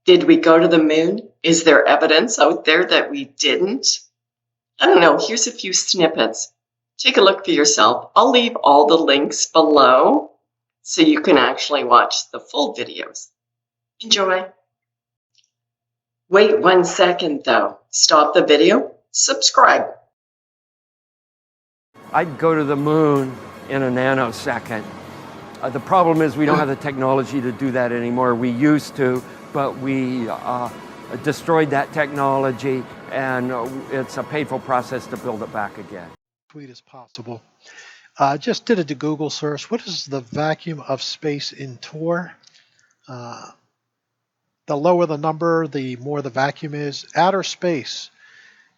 Did we go to the moon? Is there evidence out there that we didn't? I don't know. Here's a few snippets. Take a look for yourself. I'll leave all the links below so you can actually watch the full videos. Enjoy. Wait 1 second though. Stop the video. Subscribe. I'd go to the moon in a nanosecond. The problem is we don't have the technology to do that anymore. We used to, but we destroyed that technology, and it's a painful process to build it back again. Sweet as possible. Just did a Google search. What is the vacuum of space in Torr? The lower the number, the more the vacuum is. Outer space,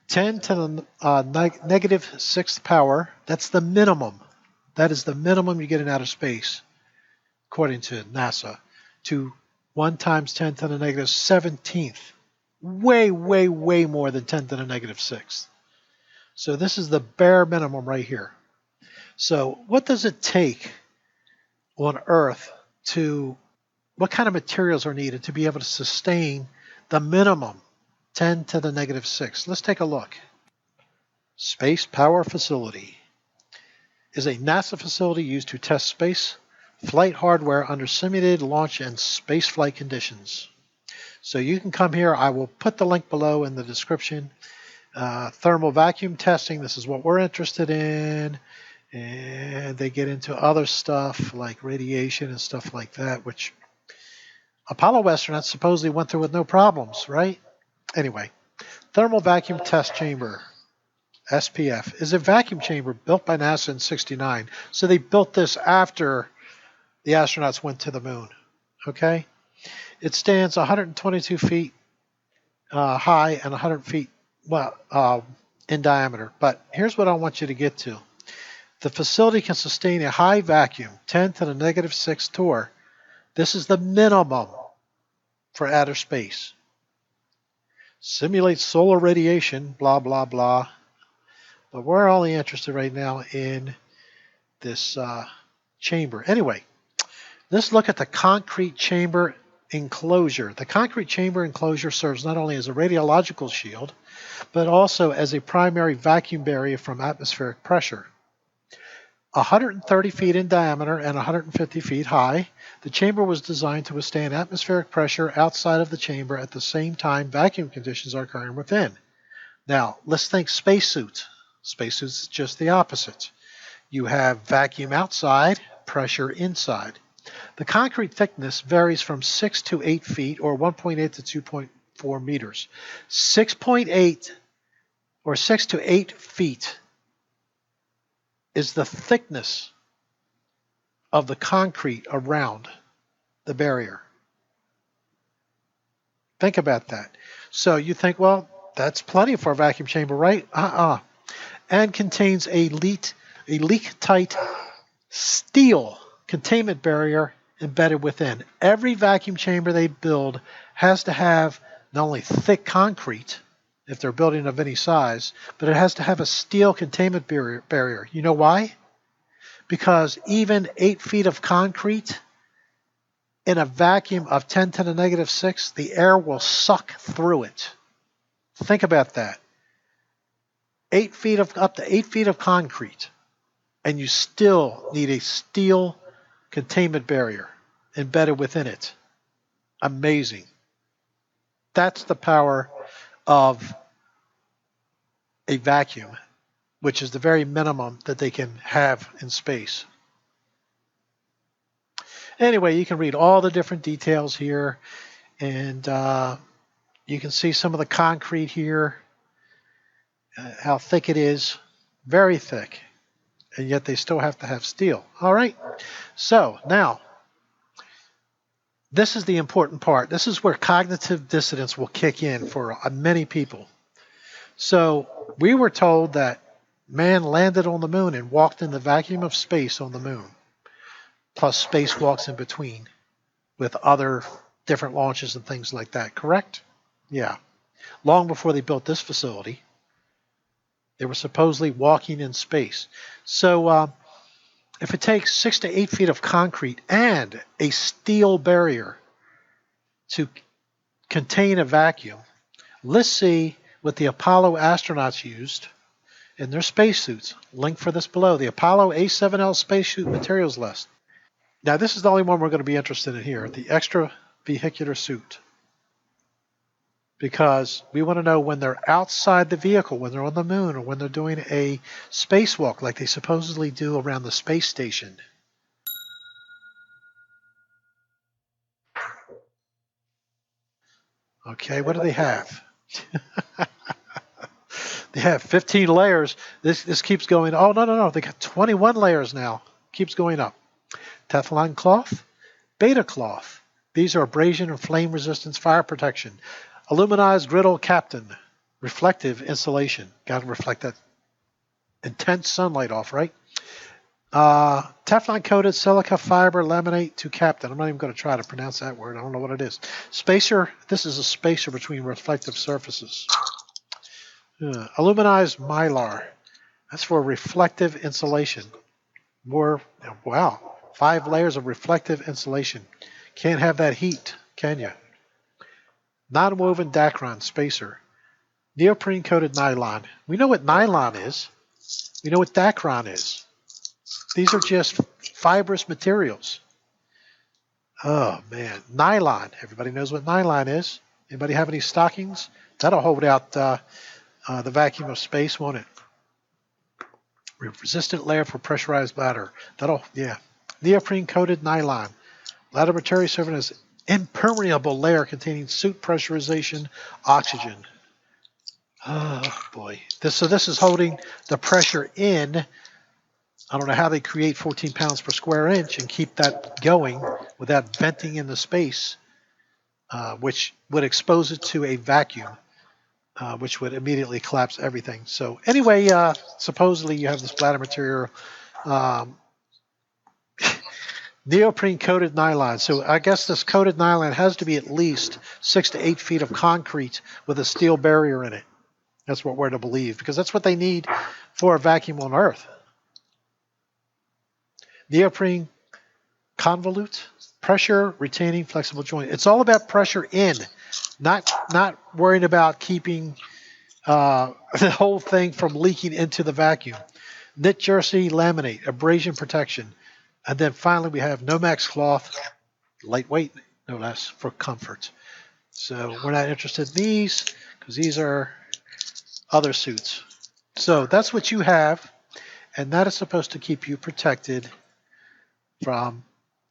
10 to the negative 6th power. That's the minimum. That is the minimum you get in outer space, according to NASA, to 1 times 10 to the negative 17th. Way, way, way more than 10 to the negative 6th. So this is the bare minimum right here. So what does it take on Earth to, what kind of materials are needed to be able to sustain the minimum 10 to the negative 6? Let's take a look. Space Power Facility is a NASA facility used to test space flight hardware under simulated launch and space flight conditions. So you can come here. I will put the link below in the description. Thermal vacuum testing, this is what we're interested in. And they get into other stuff like radiation and stuff like that, which Apollo astronauts supposedly went through with no problems, right? Anyway, thermal vacuum test chamber, SPF, is a vacuum chamber built by NASA in '69. So they built this after the astronauts went to the moon, okay? It stands 122 feet high and 100 feet in diameter. But here's what I want you to get to. The facility can sustain a high vacuum, 10 to the negative 6 torr. This is the minimum for outer space. Simulates solar radiation, blah, blah, blah. But we're only interested right now in this chamber. Anyway, let's look at the concrete chamber enclosure. The concrete chamber enclosure serves not only as a radiological shield, but also as a primary vacuum barrier from atmospheric pressure. 130 feet in diameter and 150 feet high, the chamber was designed to withstand atmospheric pressure outside of the chamber at the same time vacuum conditions are occurring within. Now, let's think spacesuits. Spacesuits is just the opposite. You have vacuum outside, pressure inside. The concrete thickness varies from 6 to 8 feet or 1.8 to 2.4 meters. 6.8 or 6 to 8 feet is the thickness of the concrete around the barrier. Think about that. So you think, well, that's plenty for a vacuum chamber, right? And contains a leak-tight steel containment barrier embedded within. Every vacuum chamber they build has to have not only thick concrete, if they're building of any size, but it has to have a steel containment barrier. You know why? Because even 8 feet of concrete in a vacuum of 10 to the negative 6, the air will suck through it. Think about that. Up to 8 feet of concrete, and you still need a steel containment barrier embedded within it. Amazing. That's the power of a vacuum, which is the very minimum that they can have in space. Anyway, you can read all the different details here, and you can see some of the concrete here, how thick it is, very thick, and yet they still have to have steel. All right, so now, this is the important part. This is where cognitive dissonance will kick in for many people. So we were told that man landed on the moon and walked in the vacuum of space on the moon, plus spacewalks in between with other different launches and things like that, correct? Yeah. Long before they built this facility, they were supposedly walking in space. So if it takes 6 to 8 feet of concrete and a steel barrier to contain a vacuum. Let's see what the Apollo astronauts used in their spacesuits. Link for this below. The Apollo A7L spacesuit materials list. Now, this is the only one we're going to be interested in here, the extravehicular suit. Because we want to know when they're outside the vehicle, when they're on the moon, or when they're doing a spacewalk like they supposedly do around the space station. Okay, what do they have? They have 15 layers. This keeps going. Oh, no. They got 21 layers now. Keeps going up. Teflon cloth, beta cloth. These are abrasion and flame resistance fire protection. Aluminized griddle captain, reflective insulation. Got to reflect that intense sunlight off, right? Teflon coated silica fiber laminate to captain. I'm not even going to try to pronounce that word. I don't know what it is. Spacer. This is a spacer between reflective surfaces. Aluminized mylar. That's for reflective insulation. More. Wow. 5 layers of reflective insulation. Can't have that heat, can you? Non-woven Dacron spacer. Neoprene coated nylon. We know what nylon is. We know what Dacron is. These are just fibrous materials. Oh, man. Nylon. Everybody knows what nylon is. Anybody have any stockings? That'll hold out the vacuum of space, won't it? Resistant layer for pressurized bladder. Yeah. Neoprene coated nylon. Bladder material serving as impermeable layer containing suit pressurization oxygen. Oh, boy. This is holding the pressure in. I don't know how they create 14 pounds per square inch and keep that going without venting in the space, which would expose it to a vacuum, which would immediately collapse everything. So anyway, supposedly you have this bladder material, neoprene coated nylon. So I guess this coated nylon has to be at least 6 to 8 feet of concrete with a steel barrier in it. That's what we're to believe, because that's what they need for a vacuum on Earth. Neoprene convolute, pressure retaining flexible joint. It's all about pressure in, not worrying about keeping the whole thing from leaking into the vacuum. Knit jersey laminate, abrasion protection. And then finally we have Nomex cloth, lightweight, no less, for comfort. So we're not interested in these because these are other suits. So that's what you have, and that is supposed to keep you protected from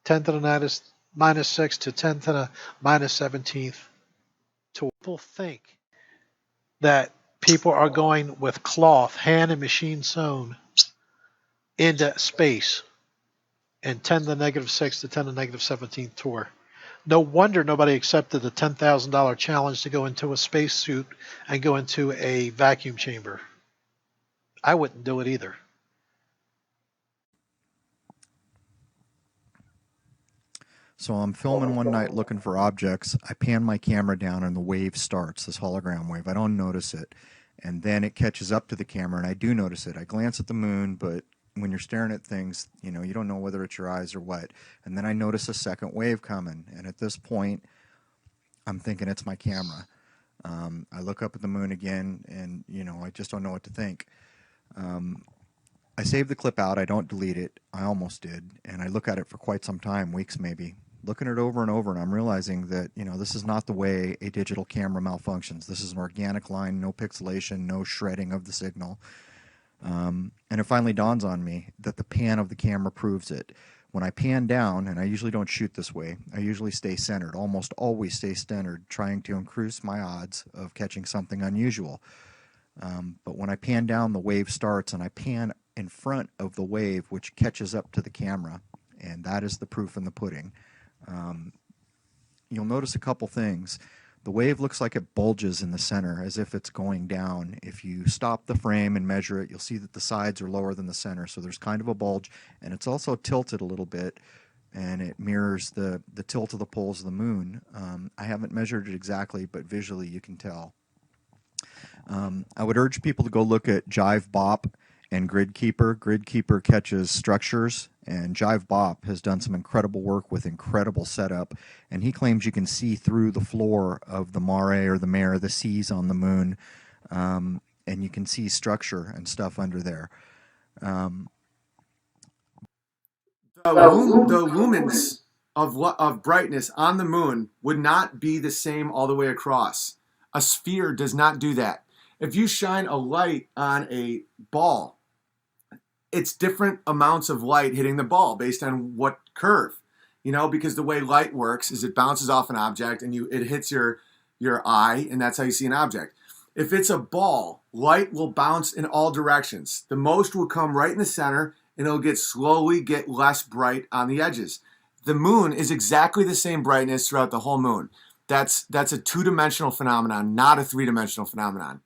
10 to the minus 6 to 10 to the minus 17th. People think that people are going with cloth, hand and machine sewn, into space in 10 to the negative 6 to 10 to the negative 17th tour. No wonder nobody accepted the $10,000 challenge to go into a spacesuit and go into a vacuum chamber. I wouldn't do it either. So I'm filming one night looking for objects. I pan my camera down and the wave starts, this hologram wave. I don't notice it. And then it catches up to the camera and I do notice it. I glance at the moon, but when you're staring at things, you don't know whether it's your eyes or what. And then I notice a second wave coming. And at this point, I'm thinking it's my camera. I look up at the moon again and, I just don't know what to think. I save the clip out. I don't delete it. I almost did. And I look at it for quite some time, weeks maybe. Looking at it over and over, and I'm realizing that, this is not the way a digital camera malfunctions. This is an organic line, no pixelation, no shredding of the signal. And it finally dawns on me that the pan of the camera proves it. When I pan down, and I usually don't shoot this way, I usually stay centered, almost always stay centered, trying to increase my odds of catching something unusual. But when I pan down, the wave starts, and I pan in front of the wave, which catches up to the camera, and that is the proof in the pudding. You'll notice a couple things. The wave looks like it bulges in the center as if it's going down. If you stop the frame and measure it, you'll see that the sides are lower than the center, so there's kind of a bulge, and it's also tilted a little bit, and it mirrors the tilt of the poles of the moon. I haven't measured it exactly, but visually you can tell. I would urge people to go look at Jive Bop and Gridkeeper. Gridkeeper catches structures, and Jive Bop has done some incredible work with incredible setup, and he claims you can see through the floor of the mare or the mare, the seas on the moon, and you can see structure and stuff under there. The lumens of brightness on the moon would not be the same all the way across. A sphere does not do that. If you shine a light on a ball, it's different amounts of light hitting the ball based on what curve. You know, because the way light works is it bounces off an object and it hits your eye, and that's how you see an object. If it's a ball, light will bounce in all directions. The most will come right in the center, and it'll slowly get less bright on the edges. The moon is exactly the same brightness throughout the whole moon. That's a two-dimensional phenomenon, not a three-dimensional phenomenon.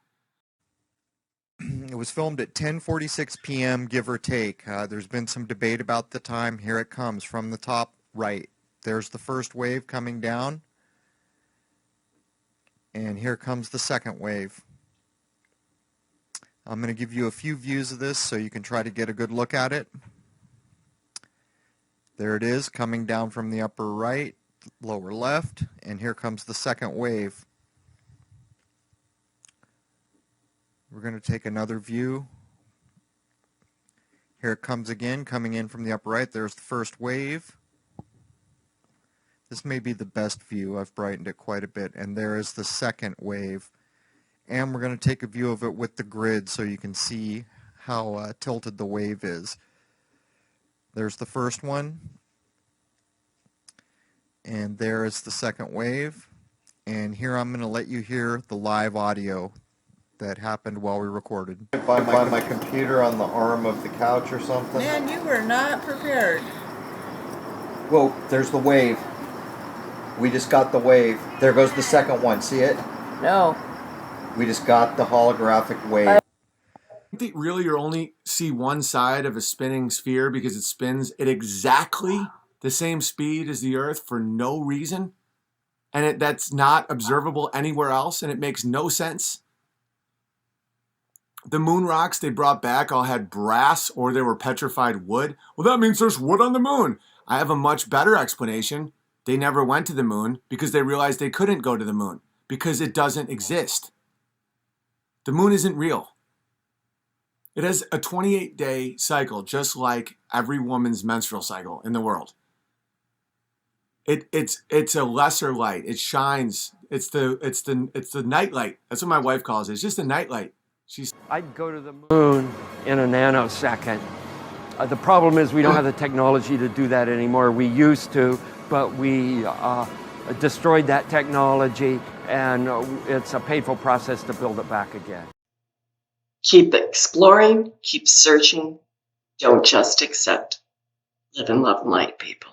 It was filmed at 10:46 p.m., give or take. There's been some debate about the time. Here it comes from the top right. There's the first wave coming down. And here comes the second wave. I'm going to give you a few views of this so you can try to get a good look at it. There it is, coming down from the upper right, lower left, and here comes the second wave. We're going to take another view. Here it comes again, coming in from the upper right. There's the first wave. This may be the best view. I've brightened it quite a bit. And there is the second wave. And we're going to take a view of it with the grid so you can see how tilted the wave is. There's the first one. And there is the second wave. And here I'm going to let you hear the live audio that happened while we recorded. By my computer on the arm of the couch or something. Man, you were not prepared. Whoa, there's the wave. We just got the wave. There goes the second one. See it? No. We just got the holographic wave. I think really you only see one side of a spinning sphere because it spins at exactly the same speed as the Earth for no reason. And that's not observable anywhere else, and it makes no sense. The moon rocks they brought back all had brass or they were petrified wood. Well, that means there's wood on the moon. I have a much better explanation. They never went to the moon because they realized they couldn't go to the moon because it doesn't exist. The moon isn't real. It has a 28-day cycle, just like every woman's menstrual cycle in the world. It's a lesser light. It shines. It's the night light. That's what my wife calls it. It's just a night light. I'd go to the moon in a nanosecond. The problem is we don't have the technology to do that anymore. We used to, but we destroyed that technology, and it's a painful process to build it back again. Keep exploring, keep searching. Don't just accept. Live in love and light, people.